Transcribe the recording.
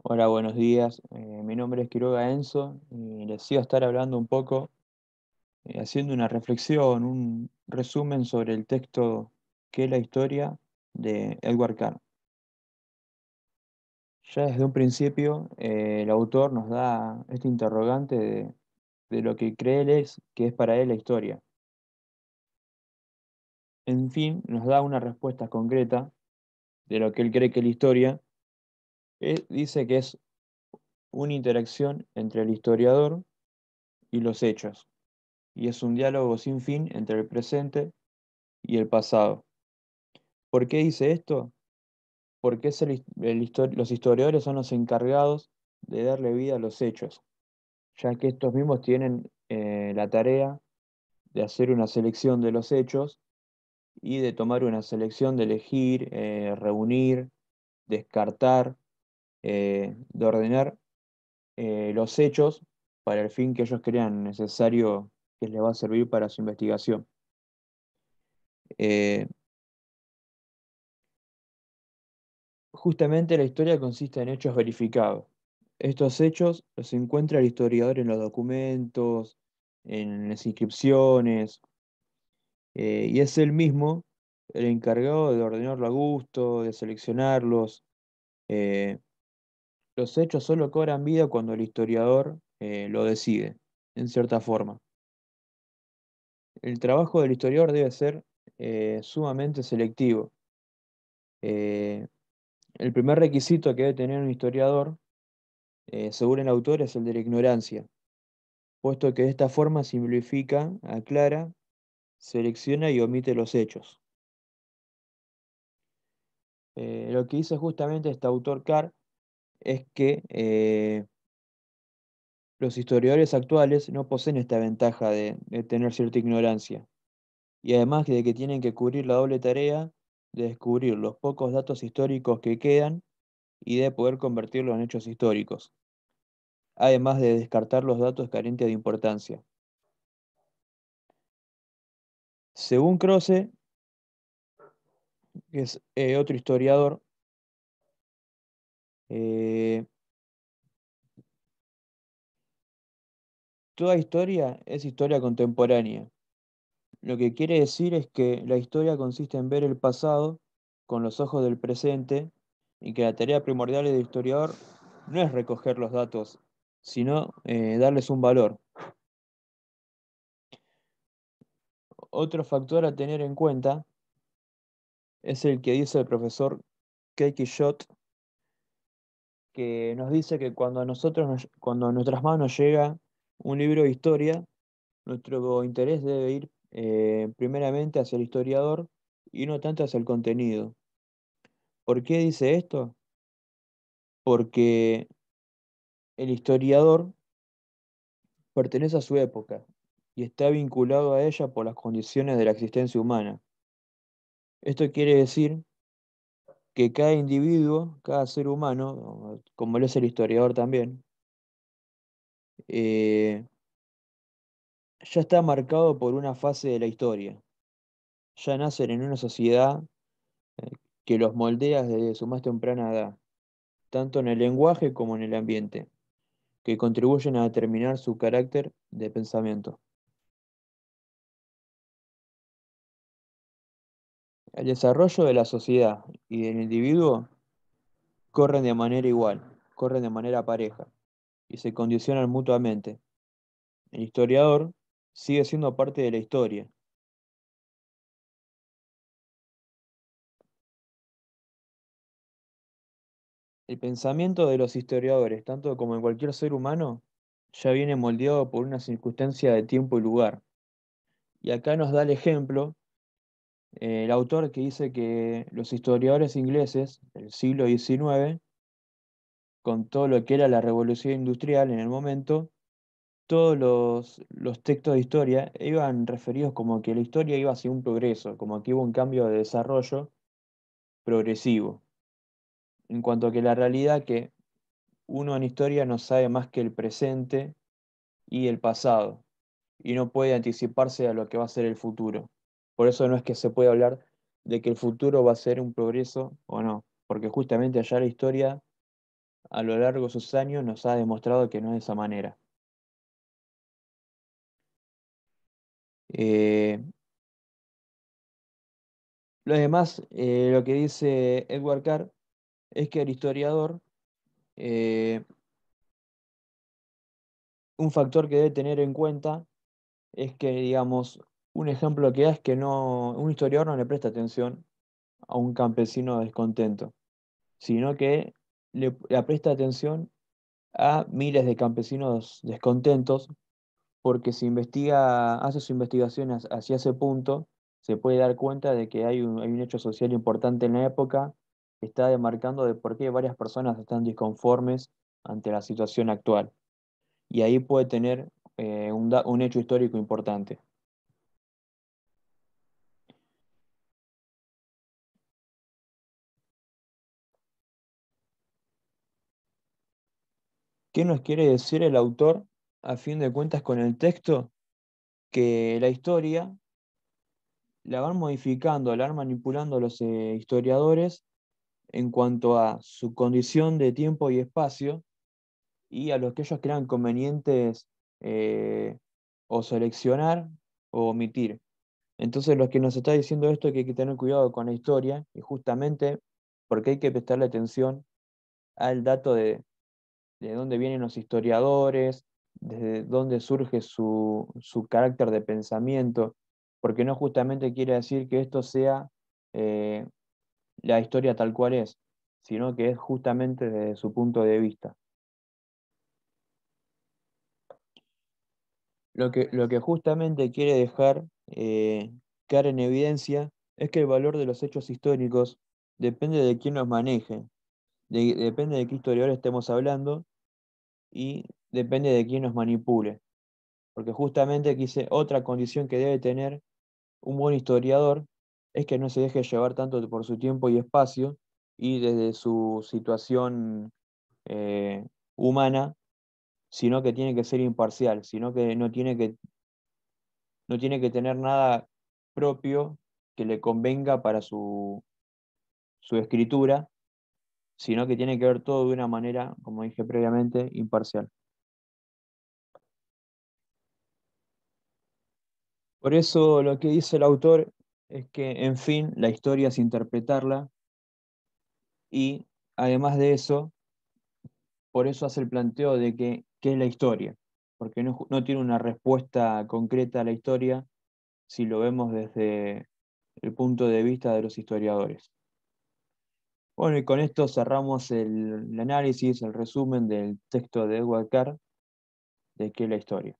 Hola, buenos días. Mi nombre es Quiroga Enzo y les iba a estar hablando un poco, haciendo una reflexión, un resumen sobre el texto que es la historia de Edward Carr. Ya desde un principio, el autor nos da este interrogante de lo que cree él es, que es para él la historia. En fin, nos da una respuesta concreta de lo que él cree que es la historia. Él dice que es una interacción entre el historiador y los hechos, y es un diálogo sin fin entre el presente y el pasado. ¿Por qué dice esto? Porque es los historiadores son los encargados de darle vida a los hechos, ya que estos mismos tienen la tarea de hacer una selección de los hechos y de tomar una selección, de elegir, reunir, descartar, de ordenar los hechos para el fin que ellos crean necesario que les va a servir para su investigación. Eh, Justamente la historia consiste en hechos verificados. Estos hechos los encuentra el historiador en los documentos, en las inscripciones, y es él mismo el encargado de ordenarlo a gusto, de seleccionarlos. Eh, los hechos solo cobran vida cuando el historiador lo decide, en cierta forma. El trabajo del historiador debe ser sumamente selectivo. Eh, el primer requisito que debe tener un historiador, según el autor, es el de la ignorancia, puesto que de esta forma simplifica, aclara, selecciona y omite los hechos. Lo que dice justamente este autor Carr es que los historiadores actuales no poseen esta ventaja de tener cierta ignorancia, y además de que tienen que cubrir la doble tarea de descubrir los pocos datos históricos que quedan y de poder convertirlos en hechos históricos, además de descartar los datos carentes de importancia. Según Croce, que es otro historiador, eh, toda historia es historia contemporánea. Lo que quiere decir es que la historia consiste en ver el pasado con los ojos del presente y que la tarea primordial del historiador no es recoger los datos, sino darles un valor. Otro factor a tener en cuenta es el que dice el profesor Keiki Shot, que nos dice que cuando a nuestras manos llega un libro de historia, nuestro interés debe ir primeramente hacia el historiador y no tanto hacia el contenido. ¿Por qué dice esto? Porque el historiador pertenece a su época y está vinculado a ella por las condiciones de la existencia humana. Esto quiere decir que cada individuo, cada ser humano, como lo es el historiador también, eh, ya está marcado por una fase de la historia. Ya nacen en una sociedad eh, que los moldea desde su más temprana edad, tanto en el lenguaje como en el ambiente, que contribuyen a determinar su carácter de pensamiento. El desarrollo de la sociedad y del individuo corren de manera igual, corren de manera pareja y se condicionan mutuamente. El historiador sigue siendo parte de la historia. El pensamiento de los historiadores, tanto como en cualquier ser humano, ya viene moldeado por una circunstancia de tiempo y lugar. Y acá nos da el ejemplo el autor que dice que los historiadores ingleses del siglo XIX, con todo lo que era la revolución industrial en el momento, todos los textos de historia iban referidos como que la historia iba hacia un progreso, como que hubo un cambio de desarrollo progresivo. En cuanto a que la realidad que uno en historia no sabe más que el presente y el pasado, y no puede anticiparse a lo que va a ser el futuro. Por eso no es que se puede hablar de que el futuro va a ser un progreso o no, porque justamente allá la historia a lo largo de sus años nos ha demostrado que no es de esa manera. Eh, lo demás, lo que dice Edward Carr es que el historiador, eh, un factor que debe tener en cuenta es que, digamos, un ejemplo que da es que un historiador no le presta atención a un campesino descontento, sino que le presta atención a miles de campesinos descontentos, porque si hace su investigación hacia ese punto, se puede dar cuenta de que hay un hecho social importante en la época que está demarcando de por qué varias personas están disconformes ante la situación actual. Y ahí puede tener un hecho histórico importante. ¿Qué nos quiere decir el autor, a fin de cuentas, con el texto? Que la historia la van modificando, la van manipulando los historiadores en cuanto a su condición de tiempo y espacio y a los que ellos crean convenientes o seleccionar o omitir. Entonces, lo que nos está diciendo esto es que hay que tener cuidado con la historia y justamente porque hay que prestarle atención al dato de dónde vienen los historiadores, desde dónde surge su carácter de pensamiento, porque no justamente quiere decir que esto sea eh, la historia tal cual es, sino que es justamente desde su punto de vista. Lo que justamente quiere dejar caer en evidencia es que el valor de los hechos históricos depende de quién los maneje, depende de qué historiador estemos hablando y depende de quién los manipule. Porque justamente aquí dice otra condición que debe tener un buen historiador es que no se deje llevar tanto por su tiempo y espacio y desde su situación eh, humana, sino que tiene que ser imparcial, sino que no tiene que tener nada propio que le convenga para su escritura, sino que tiene que ver todo de una manera, como dije previamente, imparcial. Por eso lo que dice el autor es que, en fin, la historia es interpretarla y, además de eso, por eso hace el planteo de que, ¿qué es la historia? Porque no tiene una respuesta concreta a la historia si lo vemos desde el punto de vista de los historiadores. Bueno, y con esto cerramos el análisis, el resumen del texto de Edward Carr de qué es la historia.